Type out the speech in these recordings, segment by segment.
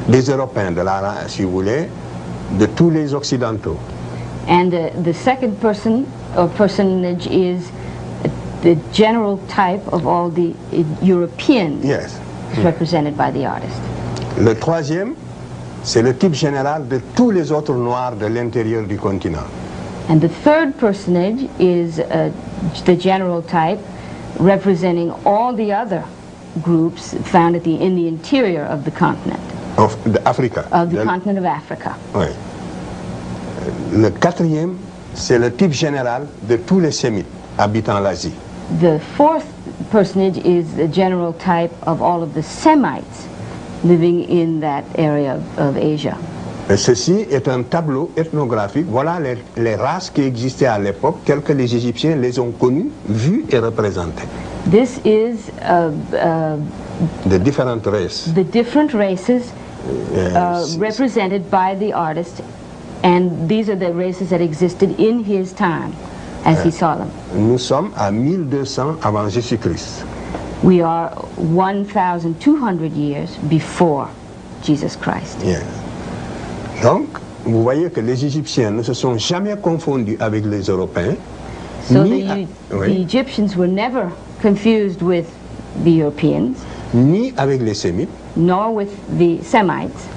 des Européens, si vous voulez, de tous les Occidentaux. And the second person or personage is the general type of all the Europeans represented by the artist. Le troisième, c'est le type général de tous les autres Noirs de l'intérieur du continent. And the third personage is the general type representing all the other groups found in the interior of the continent. Of Africa. Of the continent of Africa. Oui. Le quatrième, c'est le type général de tous les Sémites habitant l'Asie. The fourth personage is the general type of all of the Semites living in that area of Asia. Et ceci est un tableau ethnographique. Voilà les races qui existaient à l'époque, telles que les Égyptiens les ont connues, vues et représentées. This is the different races. The different races represented by the artist, and these are the races that existed in his time as he saw them. Nous sommes à 1200 avant Jésus-Christ. We are 1,200 years before Jesus Christ. Yeah. Donc, vous voyez que les Égyptiens ne se sont jamais confondus avec les Européens. So the Egyptians were never confused with the Europeans, ni avec les Sémites, nor with the Semites,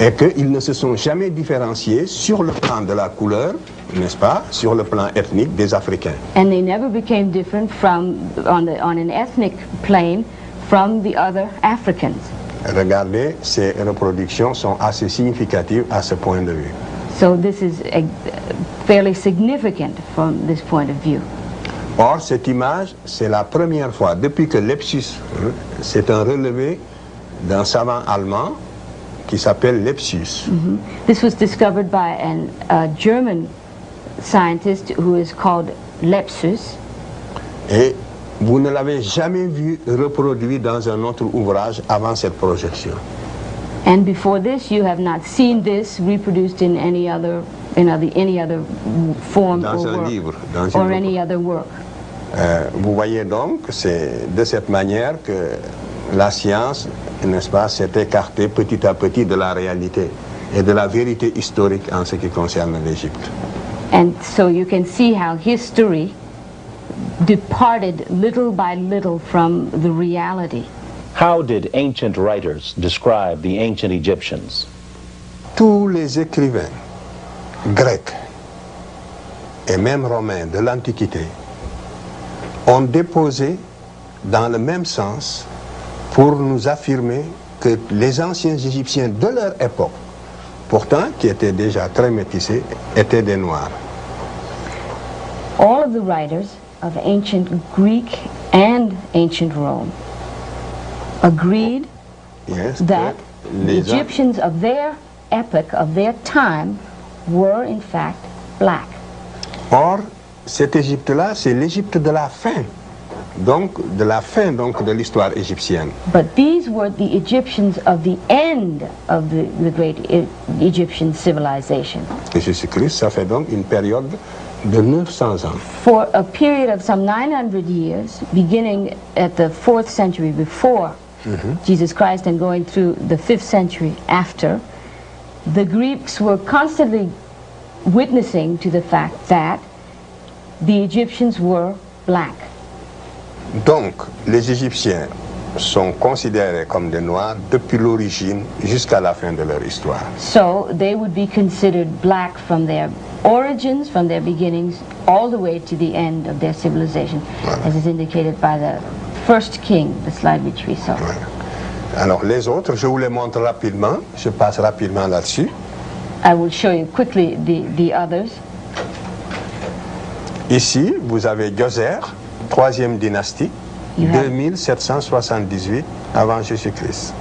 et qu'ils ne se sont jamais différenciés sur le plan de la couleur, n'est-ce pas, sur le plan ethnique des Africains. And they never became different from on an ethnic plane from the other Africans. Regardez, ces reproductions sont assez significatives à ce point de vue. So this is fairly significant from this point of view. Or, cette image, c'est la première fois, depuis que Lepsius, c'est un relevé d'un savant allemand qui s'appelle Lepsius. This was discovered by a German scientist who is called Lepsius. Et vous ne l'avez jamais vu reproduit dans un autre ouvrage avant cette projection. And before this, you have not seen this reproduced in any other form dans or un work, livre, or any other work. Vous voyez donc, c'est de cette manière que la science, n'est-ce pas, s'est écartée petit à petit de la réalité et de la vérité historique en ce qui concerne l'Égypte. And so you can see how history departed little by little from the reality. How did ancient writers describe the ancient Egyptians? Tous les écrivains grecs et même romains de l'Antiquité ont déposé dans le même sens pour nous affirmer que les anciens Égyptiens de leur époque, pourtant qui étaient déjà très métissés, étaient des Noirs. All of the writers of ancient Greek and ancient Rome agreed that the Egyptians of their epoch, of their time, were in fact black. Or, cette Égypte-là, c'est l'Égypte de la fin, donc de l'histoire égyptienne. But these were the Egyptians of the end of the great Egyptian civilization. Et Jésus-Christ, ça fait donc une période de 900 ans. For a period of some 900 years, beginning at the 4th century before Jesus Christ and going through the 5th century after, the Greeks were constantly witnessing to the fact that the Egyptians were black. Donc, les Égyptiens sont considérés comme des Noirs depuis l'origine jusqu'à la fin de leur histoire. So they would be considered black from their origins, from their beginnings, all the way to the end of their civilization, as is indicated by the first king, the slide which we saw. Alors les autres, je vous les montre rapidement, je passe rapidement là-dessus. I will show you quickly the others. Ici, vous avez Djoser, 3e dynastie, 2778 avant Jésus-Christ.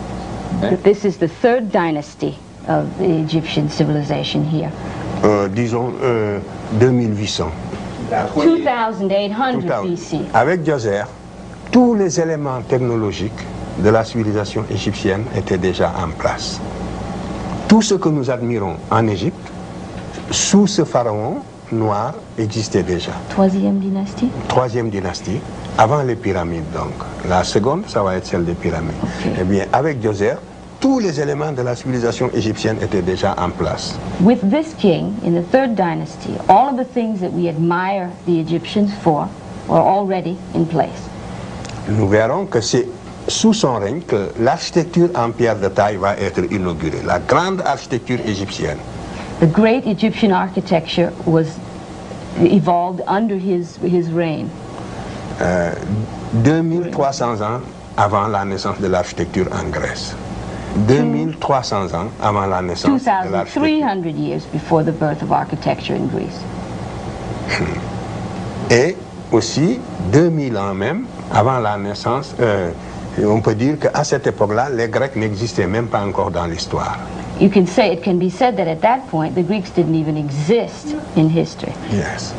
This is the 3rd dynasty of the Egyptian civilization here. Disons 2800. 2800 BC. Avec Djoser, tous les éléments technologiques de la civilisation égyptienne étaient déjà en place. Tout ce que nous admirons en Égypte, sous ce pharaon noir, existait déjà. 3e dynastie? 3e dynastie, avant les pyramides donc. La seconde, ça va être celle des pyramides. Okay. Eh bien, avec Djoser, tous les éléments de la civilisation égyptienne étaient déjà en place. With this king, in the third dynasty, all of the things that we admire the Egyptians for were already in place. Nous verrons que c'est sous son règne que l'architecture en pierre de taille va être inaugurée, la grande architecture égyptienne. The great Egyptian architecture was evolved under his reign. 2300 ans avant la naissance de l'architecture en Grèce. 2300 ans avant la naissance de l'architecture. 2,300 years before the birth of architecture in Greece. Et aussi 2000 ans même avant la naissance, on peut dire qu'à cette époque-là, les Grecs n'existaient même pas encore dans l'histoire. It can be said that at that point the Greeks didn't even exist in history. Yes.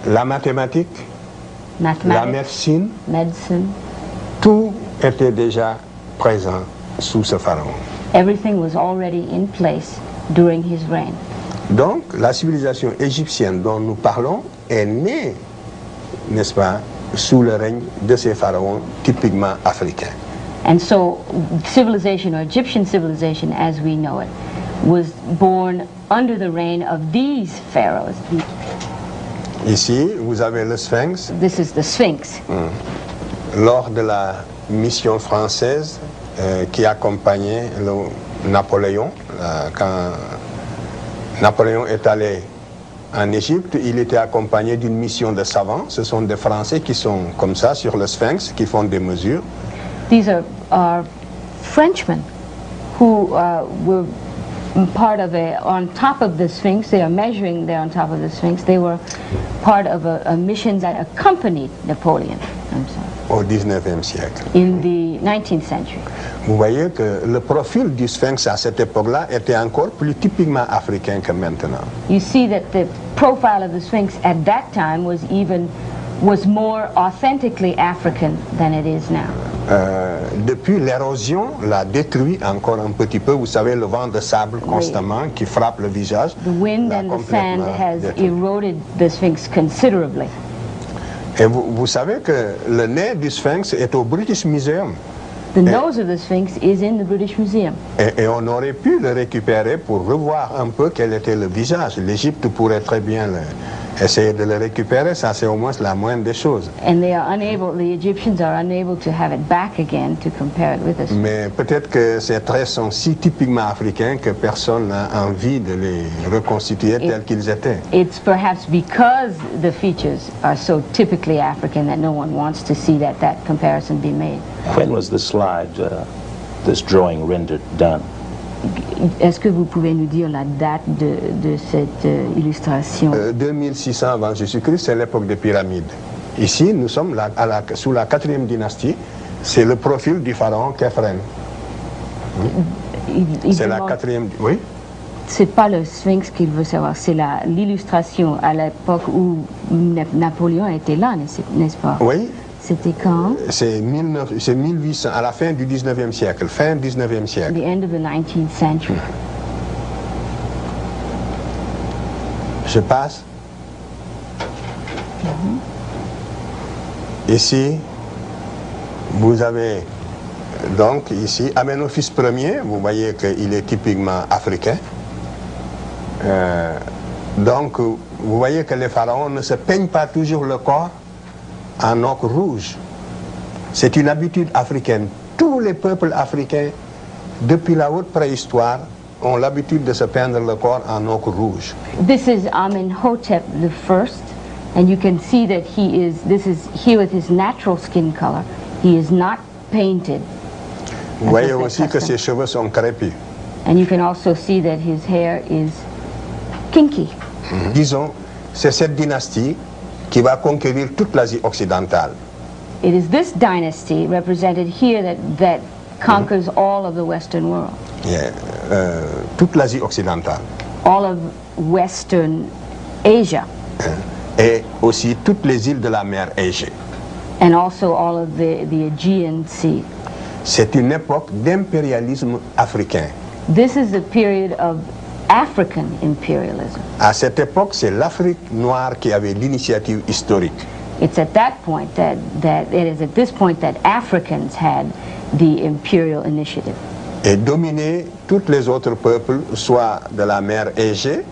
La mathématique, la Mathematics, médecine, tout était déjà présent sous ce pharaon. everything was already in place during his reign. Donc, la civilisation égyptienne dont nous parlons est née, n'est-ce pas, sous le règne de ces pharaons typiquement africains. And so civilization, or Egyptian civilization as we know it, was born under the reign of these pharaohs. Ici, vous avez le Sphinx. This is the Sphinx. Lors de la mission française qui accompagnait Napoléon, quand Napoléon est allé en Égypte, il était accompagné d'une mission de savants. Ce sont des Français qui sont comme ça sur le Sphinx, qui font des mesures. These are Frenchmen who were part of on top of the Sphinx. They are measuring there on top of the Sphinx. They were part of a mission that accompanied Napoleon. I'm sorry. Au 19e siècle. In the 19th century. Vous voyez que le profil du Sphinx à cette époque-là était encore plus typiquement africain que maintenant. You see that the profile of the Sphinx at that time was more authentically African than it is now. Depuis, l'érosion l'a détruit encore un petit peu. Vous savez, le vent de sable constamment qui frappe le visage. The wind and the sand has eroded the Sphinx considerably. Et vous savez que le nez du Sphinx est au British Museum. The nose of the Sphinx is in the British Museum. Et on aurait pu le récupérer pour revoir un peu quel était le visage. L'Égypte pourrait très bien essayer de le récupérer, ça c'est au moins la moindre des choses. And the Egyptians are unable to have it back again to compare it with us. Mais peut-être que ces traits sont si typiquement africains que personne n'a envie de les reconstituer tels qu'ils étaient. It's perhaps because the features are so typically African that no one wants to see that comparison be made. When was the slide, this drawing rendered done? Est-ce que vous pouvez nous dire la date de cette illustration? 2600 avant Jésus-Christ, c'est l'époque des pyramides. Ici, nous sommes sous la 4e dynastie. C'est le profil du pharaon Khéphren. C'est la 4e... Oui? C'est pas le Sphinx qu'il veut savoir, c'est l'illustration à l'époque où Napoléon était là, n'est-ce pas? Oui. C'était quand? C'est 1800, à la fin du 19e siècle, fin 19e siècle. The end of the 19th century. Je passe. Ici, vous avez donc ici Amenophis Ier, vous voyez qu'il est typiquement africain. Donc, vous voyez que les pharaons ne se peignent pas toujours le corps en ocre rouge. C'est une habitude africaine. Tous les peuples africains, depuis la haute préhistoire, ont l'habitude de se peindre le corps en ocre rouge. This is Amenhotep I, and you can see that this is here with his natural skin color. He is not painted. Vous voyez aussi que ses cheveux sont crépus. And you can also see that his hair is kinky. Disons, c'est cette dynastie qui va conquérir toute l'Asie occidentale. It is this dynasty represented here that conquers all of the Western world. Yeah. Toute l'Asie occidentale. All of Western Asia. Et aussi toutes les îles de la mer Égée. And also all of the Aegean Sea. C'est une époque d'impérialisme africain. This is a period of African imperialism. À cette époque, c'est l'Afrique noire qui avait l'initiative historique. It's at that point that it is at this point that Africans had the imperial initiative. Et dominer tous les autres peuples, soit de la mer Égée,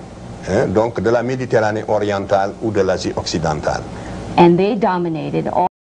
donc de la Méditerranée orientale ou de l'Asie occidentale. And they dominated all